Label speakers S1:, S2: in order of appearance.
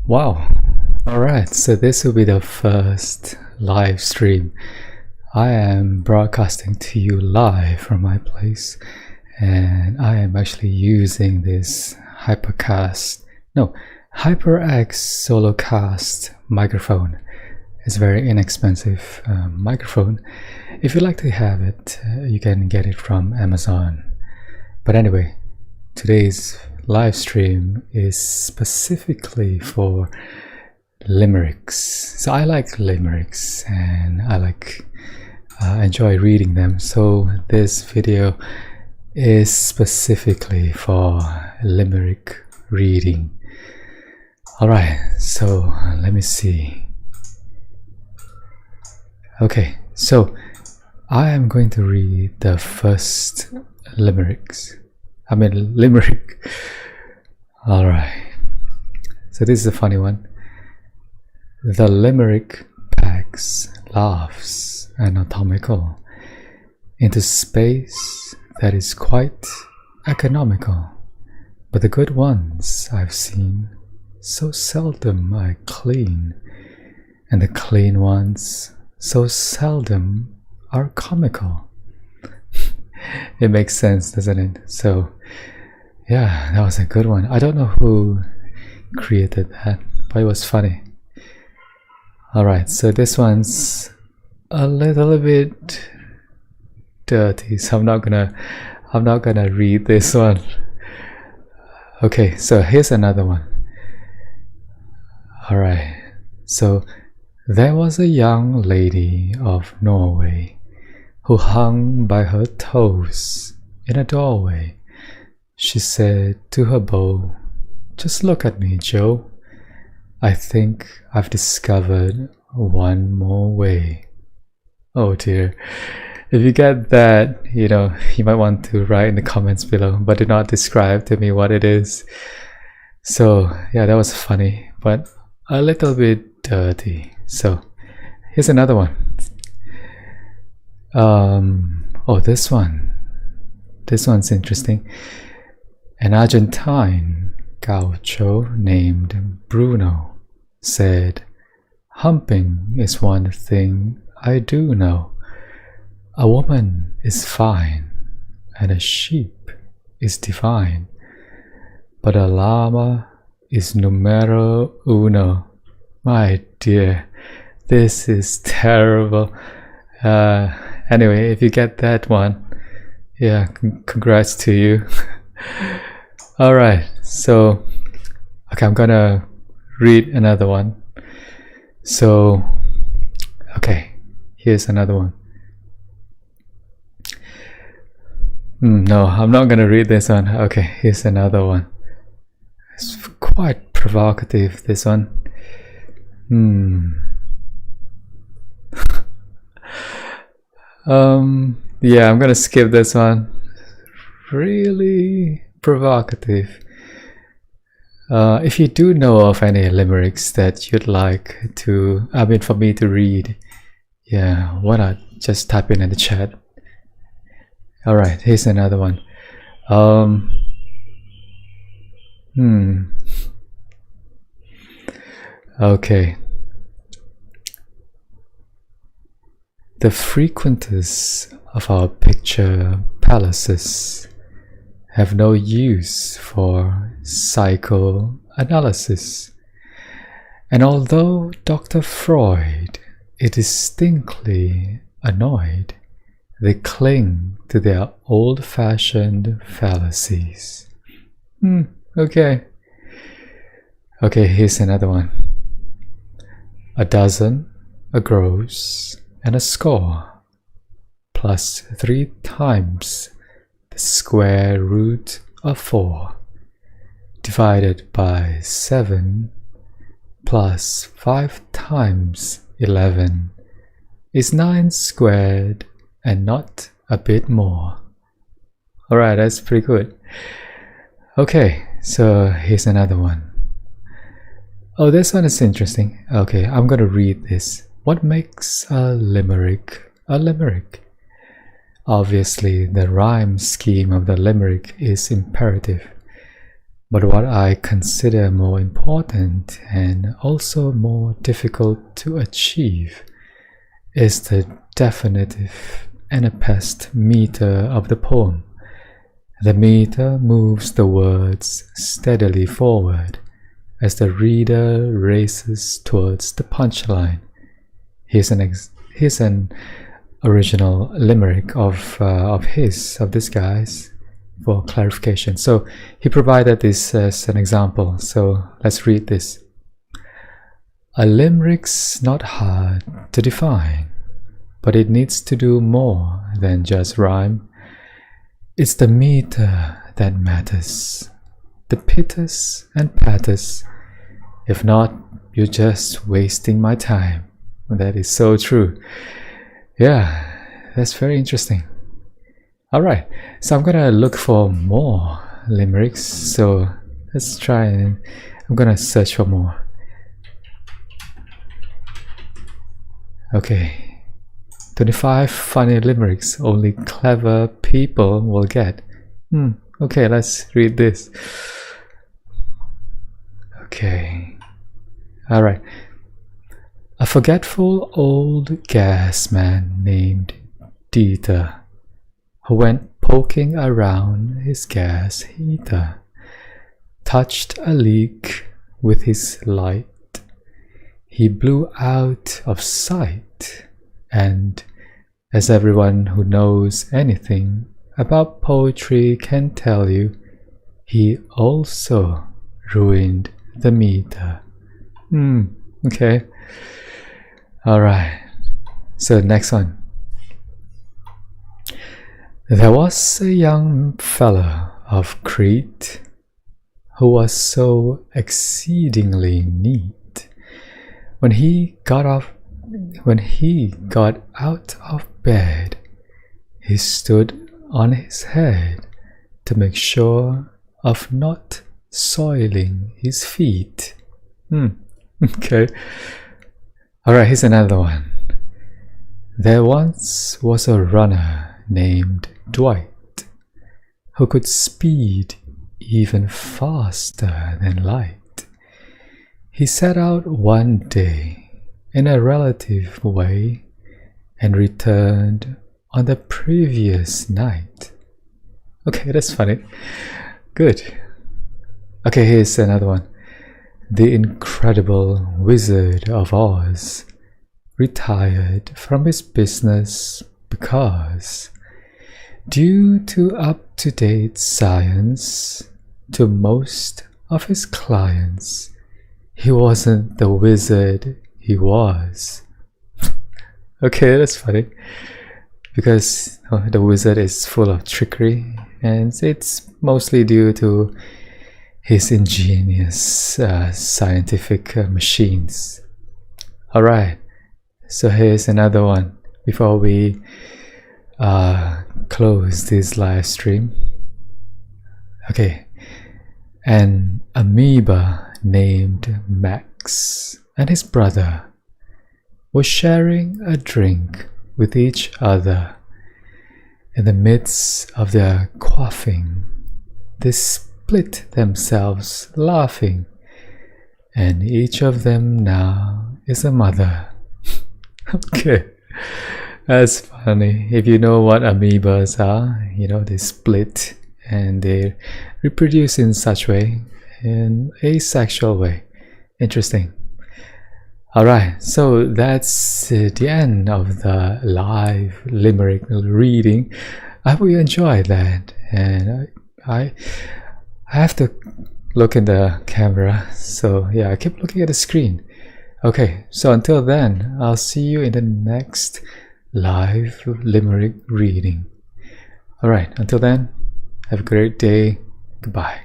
S1: Wow. Alright, so this will be the first live stream. I am broadcasting to you live from my place, and I am actually using this HyperX Solocast microphone. It's a very inexpensive microphone. If you like to have it, you can get it from Amazon. But anyway, today's live stream is specifically for limericks. So I like limericks and I enjoy reading them. So this video is specifically for limerick reading. Alright, so let me see. Okay, so I am going to read the first limerick. Alright, so this is a funny one. The limerick packs laughs anatomical into space that is quite economical, but the good ones I've seen so seldom are clean, and the clean ones so seldom are comical. It makes sense, doesn't it? So yeah, that was a good one. I don't know who created that, but it was funny. Alright, so this one's a little bit dirty, so I'm not gonna read this one. Okay, so here's another one. Alright, so there was a young lady of Norway who hung by her toes in a doorway. She said to her beau, "Just look at me, Joe. I think I've discovered one more way." Oh dear. If you get that, you might want to write in the comments below, but do not describe to me what it is. So yeah, that was funny, but a little bit dirty. So here's another one. This one's interesting. An Argentine gaucho named Bruno said, "Humping is one thing I do know. A woman is fine, and a sheep is divine, but a llama is numero uno." My dear, this is terrible. Anyway, if you get that one, yeah, congrats to you. Alright, so okay, I'm gonna read another one. So okay, here's another one. No, I'm not gonna read this one. Okay, here's another one. It's quite provocative, this one. Yeah, I'm gonna skip this one. Really provocative. If you do know of any limericks that you'd like for me to read, yeah, why not just type in the chat. Alright, here's another one. Okay. The frequenters of our picture palaces have no use for psychoanalysis, and although Dr. Freud is distinctly annoyed, they cling to their old-fashioned fallacies. Okay, here's another one. A dozen, a gross, and a score, plus 3 times the square root of 4, divided by 7, plus 5 times 11, is 9 squared and not a bit more. Alright, that's pretty good. Okay, so here's another one. Oh, this one is interesting. Okay, I'm gonna read this. What makes a limerick a limerick? Obviously, the rhyme scheme of the limerick is imperative. But what I consider more important and also more difficult to achieve is the definitive anapest meter of the poem. The meter moves the words steadily forward as the reader races towards the punchline. Here's an original limerick of this guy's for clarification. So he provided this as an example. So let's read this. A limerick's not hard to define, but it needs to do more than just rhyme. It's the meter that matters, the pitters and patters. If not, you're just wasting my time. That is so true. Yeah, that's very interesting. Alright, so I'm gonna look for more limericks. So let's try and I'm gonna search for more. Okay, 25 funny limericks only clever people will get. Okay, let's read this. Okay, alright. A forgetful old gas man named Dieter, who went poking around his gas heater, touched a leak with his light. He blew out of sight, and as everyone who knows anything about poetry can tell you, he also ruined the meter. Okay. Alright. So next one. There was a young fellow of Crete who was so exceedingly neat. When he got out of bed, he stood on his head to make sure of not soiling his feet. Okay. Alright, here's another one. There once was a runner named Dwight who could speed even faster than light. He set out one day in a relative way and returned on the previous night. Okay, that's funny. Good. Okay, here's another one. The incredible Wizard of Oz retired from his business because, due to up-to-date science, to most of his clients, he wasn't the wizard he was. Okay, that's funny. Because the wizard is full of trickery, and it's mostly due to his ingenious scientific machines. Alright, so here's another one before we close this live stream. Okay, an amoeba named Max and his brother were sharing a drink with each other. In the midst of their quaffing, they split themselves laughing, and each of them now is a mother. Okay, that's funny. If you know what amoebas are, they split and they reproduce in such way, in asexual way. Interesting. Alright, so that's the end of the live limerick reading. I hope you enjoyed that, and I have to look in the camera, so yeah, I keep looking at the screen. Okay, so until then, I'll see you in the next live limerick reading. Alright, until then, have a great day. Goodbye.